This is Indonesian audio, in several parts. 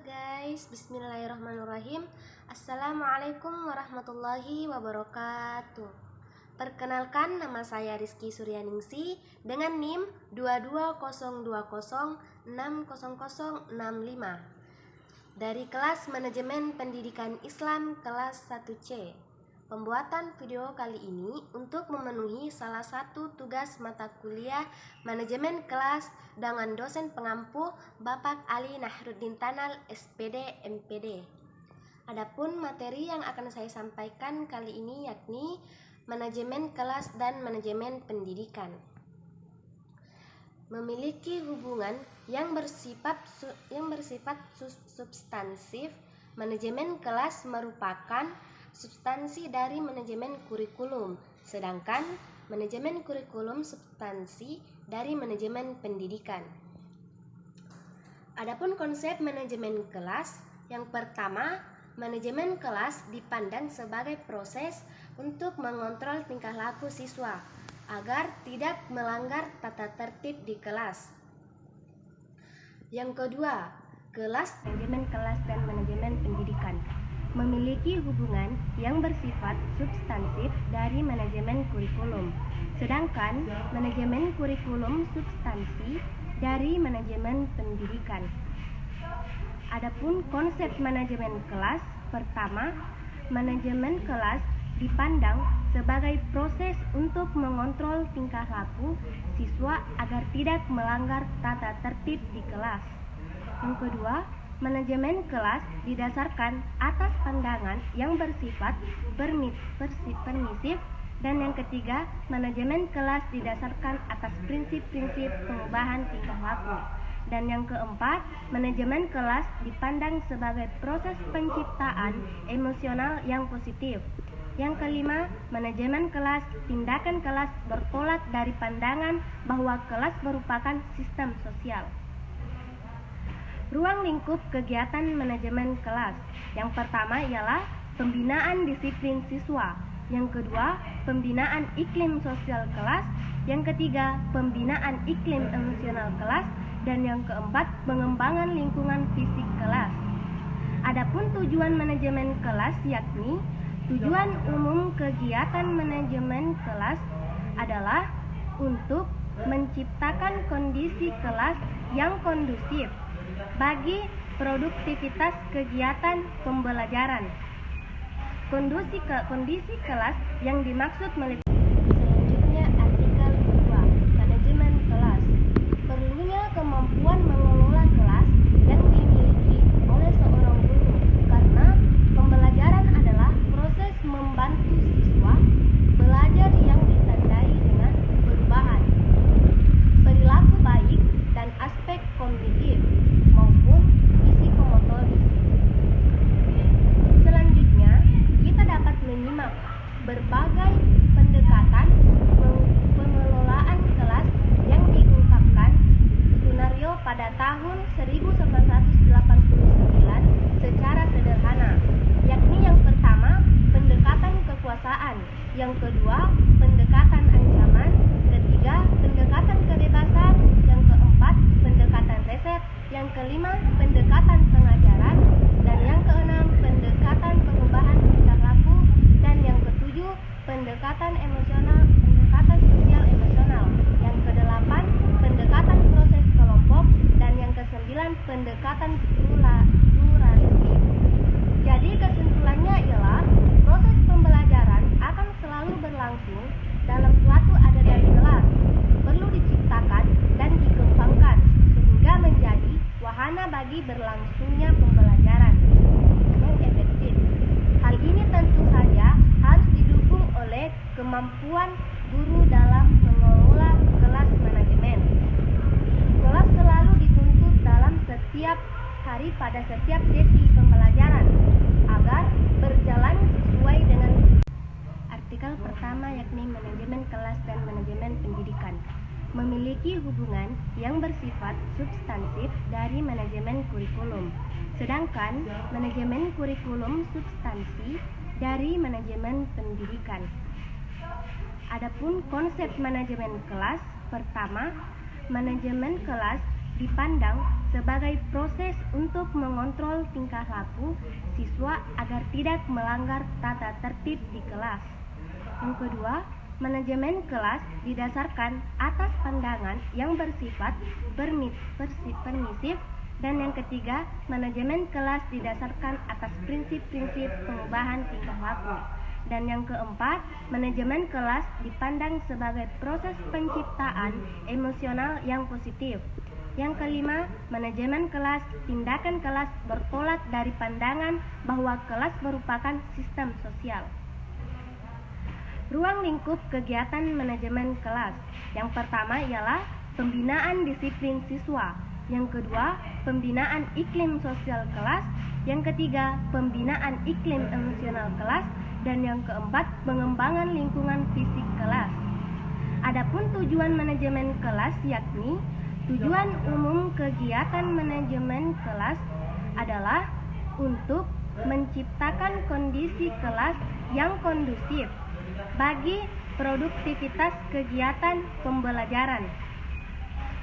guys, bismillahirrahmanirrahim. Assalamualaikum warahmatullahi wabarakatuh. Perkenalkan, nama saya Rizky Suryaningsi dengan NIM 22020600065 dari kelas Manajemen Pendidikan Islam kelas 1C. Pembuatan video kali ini untuk memenuhi salah satu tugas mata kuliah manajemen kelas dengan dosen pengampu Bapak Ali Nahruddin Tanal, SPD, MPD. Adapun materi yang akan saya sampaikan kali ini yakni manajemen kelas dan manajemen pendidikan. Memiliki hubungan yang bersifat substansif, manajemen kelas merupakan substansi dari manajemen kurikulum, sedangkan manajemen kurikulum substansi dari manajemen pendidikan. Adapun konsep manajemen kelas, yang pertama, manajemen kelas dipandang sebagai proses untuk mengontrol tingkah laku siswa agar tidak melanggar tata tertib di kelas. Yang kedua, kelas manajemen kelas dan manajemen pendidikan memiliki hubungan yang bersifat substansif dari manajemen kurikulum, sedangkan manajemen kurikulum substansi dari manajemen pendidikan. Adapun konsep manajemen kelas, pertama, manajemen kelas dipandang sebagai proses untuk mengontrol tingkah laku siswa agar tidak melanggar tata tertib di kelas. Yang kedua, manajemen kelas didasarkan atas pandangan yang bersifat permisif, dan yang ketiga, manajemen kelas didasarkan atas prinsip-prinsip pengubahan tingkah laku. Dan yang keempat, manajemen kelas dipandang sebagai proses penciptaan emosional yang positif. Yang kelima, manajemen kelas, tindakan kelas bertolak dari pandangan bahwa kelas merupakan sistem sosial. Ruang lingkup kegiatan manajemen kelas. Yang pertama ialah pembinaan disiplin siswa. Yang kedua, pembinaan iklim sosial kelas. Yang ketiga, pembinaan iklim emosional kelas. Dan yang keempat, pengembangan lingkungan fisik kelas. Adapun tujuan manajemen kelas yakni tujuan umum kegiatan manajemen kelas adalah untuk menciptakan kondisi kelas yang kondusif bagi produktivitas kegiatan pembelajaran. Kondisi kelas yang dimaksud meliputi selanjutnya artikel kedua, manajemen kelas. Perlunya kemampuan mengelola kelas yang dimiliki oleh seorang guru, karena pembelajaran adalah proses membantu siswa belajar yang ditandai dengan perubahan perilaku baik dan aspek kognitif maupun psikomotorik. Selanjutnya, kita dapat menyimak berbagai pendekatan pengelolaan kelas yang diungkapkan Sunario pada tahun 1989 secara sederhana, yakni yang pertama, pendekatan kekuasaan, yang kedua, pendekatan ancaman, ketiga, pendekatan kebebasan, yang keempat, pendekatan riset, yang kelima, pendekatan pengajaran, dan yang keenam, pendekatan perubahan tingkah laku, dan yang ketujuh, pendekatan sosial emosional, yang kedelapan, pendekatan proses kelompok, dan yang kesembilan, pendekatan pluralistik. Jadi kesimpulannya ialah proses pembelajaran akan selalu berlangsung dalam suatu adegan kelas, perlu diciptakan dan dikembangkan sehingga menjadi wahana bagi berlangsungnya pembelajaran yang efektif. Hal ini tentu saja harus didukung oleh kemampuan guru dalam mengelola kelas manajemen. Kelas selalu dituntut dalam setiap hari pada setiap sesi pembelajaran agar berjalan sesuai dengan artikel pertama yakni manajemen kelas dan manajemen pendidikan. Memiliki hubungan yang bersifat substansif dari manajemen kurikulum, sedangkan manajemen kurikulum substansi dari manajemen pendidikan. Adapun konsep manajemen kelas, pertama, manajemen kelas dipandang sebagai proses untuk mengontrol tingkah laku siswa agar tidak melanggar tata tertib di kelas. Yang kedua, manajemen kelas didasarkan atas pandangan yang bersifat permisif. Dan yang ketiga, manajemen kelas didasarkan atas prinsip-prinsip pengubahan tingkah laku. Dan yang keempat, manajemen kelas dipandang sebagai proses penciptaan emosional yang positif. Yang kelima, manajemen kelas, tindakan kelas bertolak dari pandangan bahwa kelas merupakan sistem sosial. Ruang lingkup kegiatan manajemen kelas. Yang pertama ialah pembinaan disiplin siswa. Yang kedua, pembinaan iklim sosial kelas. Yang ketiga, pembinaan iklim emosional kelas. Dan yang keempat, pengembangan lingkungan fisik kelas. Adapun tujuan manajemen kelas yakni tujuan umum kegiatan manajemen kelas adalah untuk menciptakan kondisi kelas yang kondusif bagi produktivitas kegiatan pembelajaran.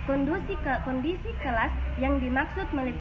Kondisi kelas yang dimaksud meliputi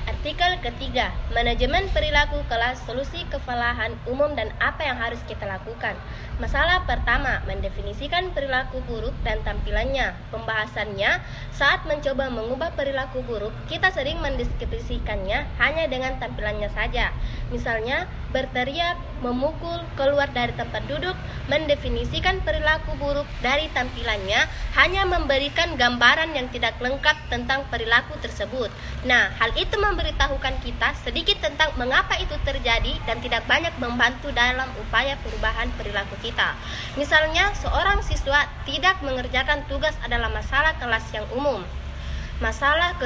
Artikel ketiga, manajemen perilaku kelas, solusi kesalahan umum dan apa yang harus kita lakukan. Masalah pertama, mendefinisikan perilaku buruk dan tampilannya. Pembahasannya, saat mencoba mengubah perilaku buruk, kita sering mendeskripsikannya hanya dengan tampilannya saja. Misalnya, berteriak, memukul, keluar dari tempat duduk. Mendefinisikan perilaku buruk dari tampilannya hanya memberikan gambaran yang tidak lengkap tentang perilaku tersebut. Nah, hal itu memberitahukan kita sedikit tentang mengapa itu terjadi dan tidak banyak membantu dalam upaya perubahan perilaku kita. Misalnya, seorang siswa tidak mengerjakan tugas adalah masalah kelas yang umum. Masalah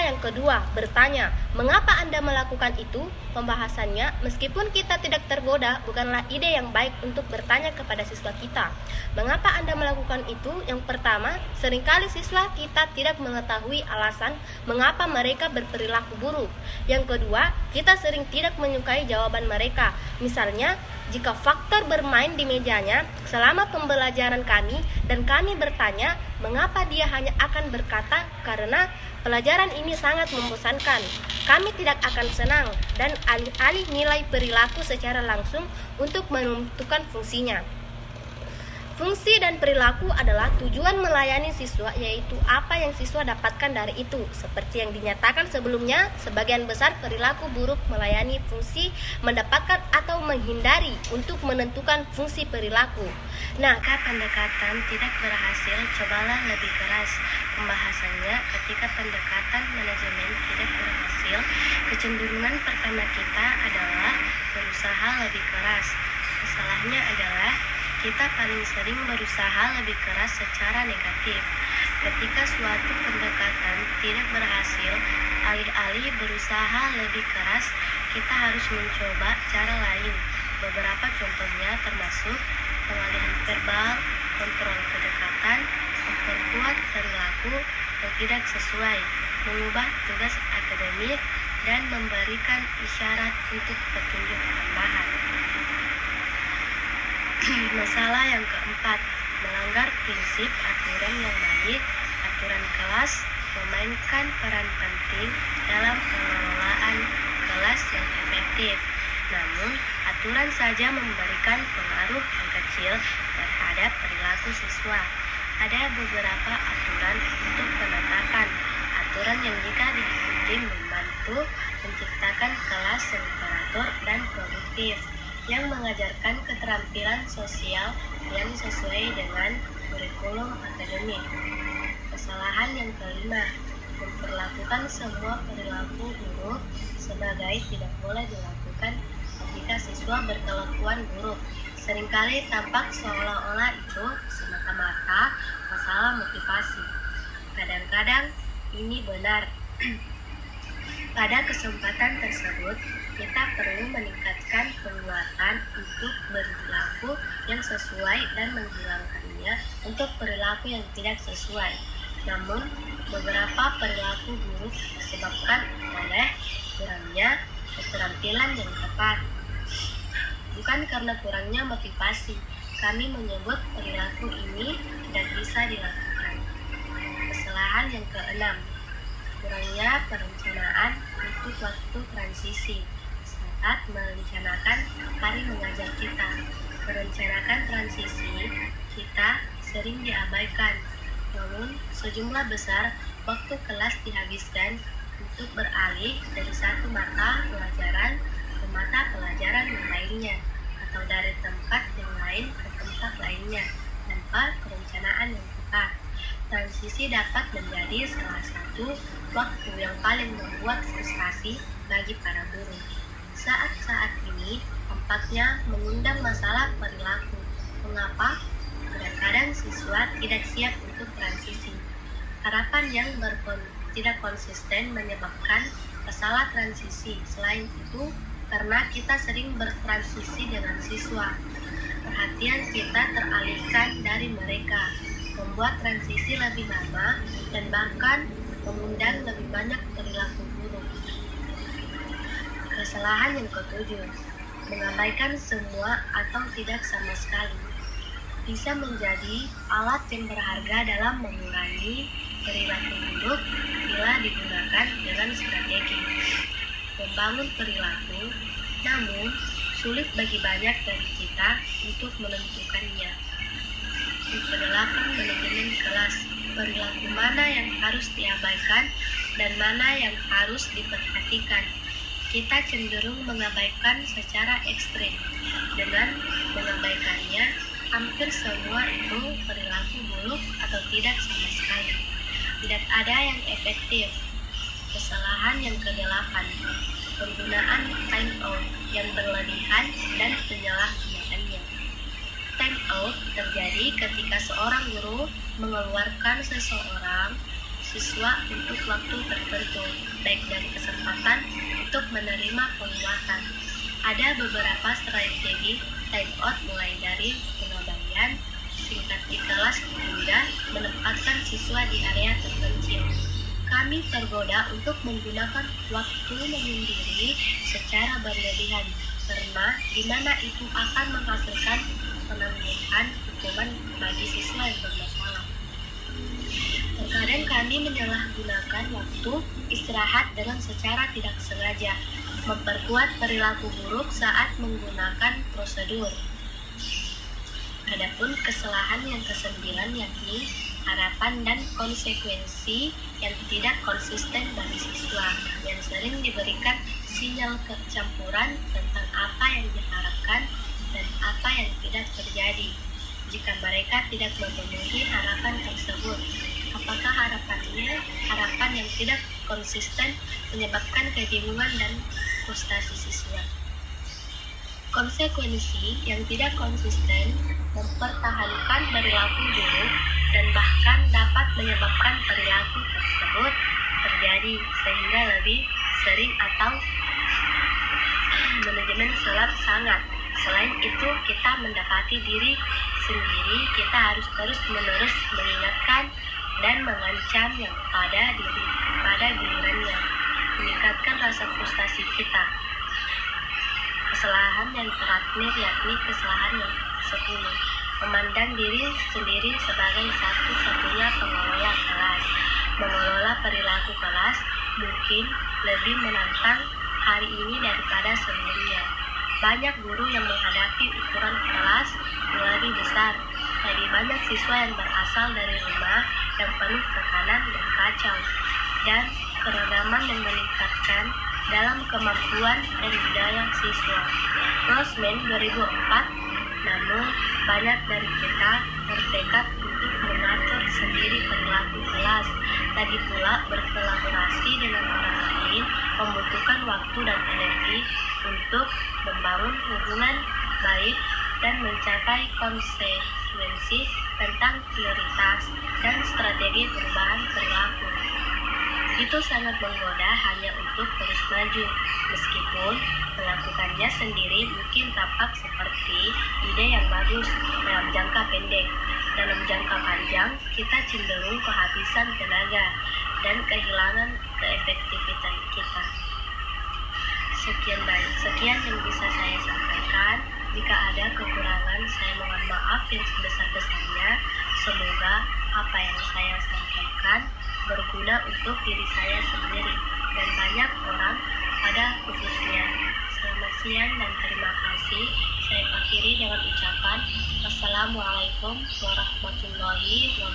yang kedua, bertanya, mengapa Anda melakukan itu? Pembahasannya, meskipun kita tidak tergoda, bukanlah ide yang baik untuk bertanya kepada siswa kita. Mengapa Anda melakukan itu? Yang pertama, seringkali siswa kita tidak mengetahui alasan mengapa mereka berperilaku buruk. Yang kedua, kita sering tidak menyukai jawaban mereka. Misalnya, jika faktor bermain di mejanya selama pembelajaran kami dan kami bertanya, mengapa dia hanya akan berkata, karena pelajaran ini sangat membosankan. Kami tidak akan senang dan alih-alih nilai perilaku secara langsung untuk menentukan fungsinya. Fungsi dan perilaku adalah tujuan melayani siswa, yaitu apa yang siswa dapatkan dari itu. Seperti yang dinyatakan sebelumnya, sebagian besar perilaku buruk melayani fungsi mendapatkan atau menghindari untuk menentukan fungsi perilaku. Nah, jika pendekatan tidak berhasil, cobalah lebih keras. Pembahasannya, ketika pendekatan manajemen tidak berhasil, kecenderungan pertama kita adalah berusaha lebih keras. Masalahnya adalah kita paling sering berusaha lebih keras secara negatif. Ketika suatu pendekatan tidak berhasil, alih-alih berusaha lebih keras, kita harus mencoba cara lain. Beberapa contohnya termasuk pengalihan verbal, kontrol kedekatan, memperkuat perilaku yang tidak sesuai, mengubah tugas akademik, dan memberikan isyarat untuk petunjuk tambahan. Masalah yang keempat, melanggar prinsip aturan yang baik. Aturan kelas memainkan peran penting dalam pengelolaan kelas yang efektif. Namun, aturan saja memberikan pengaruh yang kecil terhadap perilaku siswa. Ada beberapa aturan untuk penetapan. Aturan yang jika diikuti membantu menciptakan kelas yang teratur dan produktif, yang mengajarkan keterampilan sosial yang sesuai dengan kurikulum akademik. Kesalahan yang kelima, memperlakukan semua perilaku buruk sebagai tidak boleh dilakukan ketika siswa berkelakuan buruk. Seringkali tampak seolah-olah itu semata-mata masalah motivasi. Kadang-kadang ini benar. Pada kesempatan tersebut, kita perlu meningkatkan penguatan untuk perilaku yang sesuai dan menghilangkannya untuk perilaku yang tidak sesuai. Namun, beberapa perilaku buruk disebabkan oleh kurangnya keterampilan yang tepat. Bukan karena kurangnya motivasi, kami menyebut perilaku ini tidak bisa dilakukan. Kesalahan yang keenam, kurangnya perencanaan untuk waktu transisi saat merencanakan hari mengajar kita. Merencanakan transisi kita sering diabaikan, namun sejumlah besar waktu kelas dihabiskan untuk beralih dari satu mata pelajaran ke mata pelajaran yang lainnya, atau dari tempat yang lain ke tempat lainnya tanpa perencanaan yang tepat. Transisi dapat menjadi salah satu waktu yang paling membuat frustasi bagi para guru. Saat-saat ini tampaknya mengundang masalah perilaku. Mengapa? Kadang-kadang siswa tidak siap untuk transisi. Harapan yang tidak konsisten menyebabkan masalah transisi. Selain itu, karena kita sering bertransisi dengan siswa, perhatian kita teralihkan dari mereka, membuat transisi lebih lama dan bahkan mengundang lebih banyak perilaku buruk. Kesalahan yang ketujuh, mengabaikan semua atau tidak sama sekali, bisa menjadi alat yang berharga dalam mengurangi perilaku buruk bila digunakan dengan strategi membangun perilaku, namun sulit bagi banyak dari kita untuk menentukannya. Kedelapan, manajemen kelas. Perilaku mana yang harus diabaikan dan mana yang harus diperhatikan. Kita cenderung mengabaikan secara ekstrim. Dengan mengabaikannya, hampir semua itu perilaku buruk atau tidak sama sekali. Tidak ada yang efektif. Kesalahan yang kedelapan, penggunaan time out yang berlebihan dan penyalahgunaannya. Time out terjadi ketika seorang guru mengeluarkan seseorang siswa untuk waktu tertentu, baik dari kesempatan untuk menerima penguatan. Ada beberapa strategi time out, mulai dari pengabaian singkat di kelas hingga menempatkan siswa di area terpencil. Kami tergoda untuk menggunakan waktu menyendiri secara berlebihan, karena di mana itu akan menghasilkan penangguhan hukuman bagi siswa yang bermasalah. Terkadang kami menyalahgunakan waktu istirahat dengan secara tidak sengaja, memperkuat perilaku buruk saat menggunakan prosedur. Adapun kesalahan yang ke-9, yakni harapan dan konsekuensi yang tidak konsisten bagi siswa, yang sering diberikan sinyal kecampuran tentang apa yang diharapkan dan apa yang tidak terjadi. Jika mereka tidak memenuhi harapan tersebut, apakah harapan yang tidak konsisten menyebabkan kebingungan dan frustasi siswa. Konsekuensi yang tidak konsisten mempertahankan perilaku buruk dan bahkan dapat menyebabkan perilaku tersebut terjadi sehingga lebih sering atau manajemen sangat. Selain itu, kita mendapati diri sendiri kita harus terus-menerus mengingatkan dan mengancam yang pada gilirannya meningkatkan rasa frustasi kita. Kesalahan yang terakhir, yakni kesalahan yang 10, memandang diri sendiri sebagai satu-satunya pengelola kelas. Mengelola perilaku kelas mungkin lebih menantang hari ini daripada sebelumnya. Banyak guru yang menghadapi ukuran kelas yang lebih besar. Lebih banyak siswa yang berasal dari rumah yang penuh tekanan dan kacau, dan keragaman yang meningkatkan dalam kemampuan dan budaya siswa. Grossman 2004. Namun, banyak dari kita bertekad untuk mengatur sendiri perilaku kelas. Lagi pula, berkolaborasi dengan orang lain membutuhkan waktu dan energi untuk membangun hubungan baik dan mencapai konsekuensi tentang prioritas dan strategi perubahan perilaku. Itu sangat menggoda hanya untuk terus maju, meskipun melakukannya sendiri mungkin tampak seperti ide yang bagus dalam jangka pendek. Dalam jangka panjang, kita cenderung kehabisan tenaga dan kehilangan keefektifan kita. Sekian yang bisa saya sampaikan. Jika ada kekurangan, saya mohon maaf yang sebesar-besarnya. Semoga apa yang saya sampaikan berguna untuk diri saya sendiri dan banyak orang pada khususnya. Selamat siang dan terima kasih. Saya akhiri dengan ucapan Assalamualaikum warahmatullahi wabarakatuh.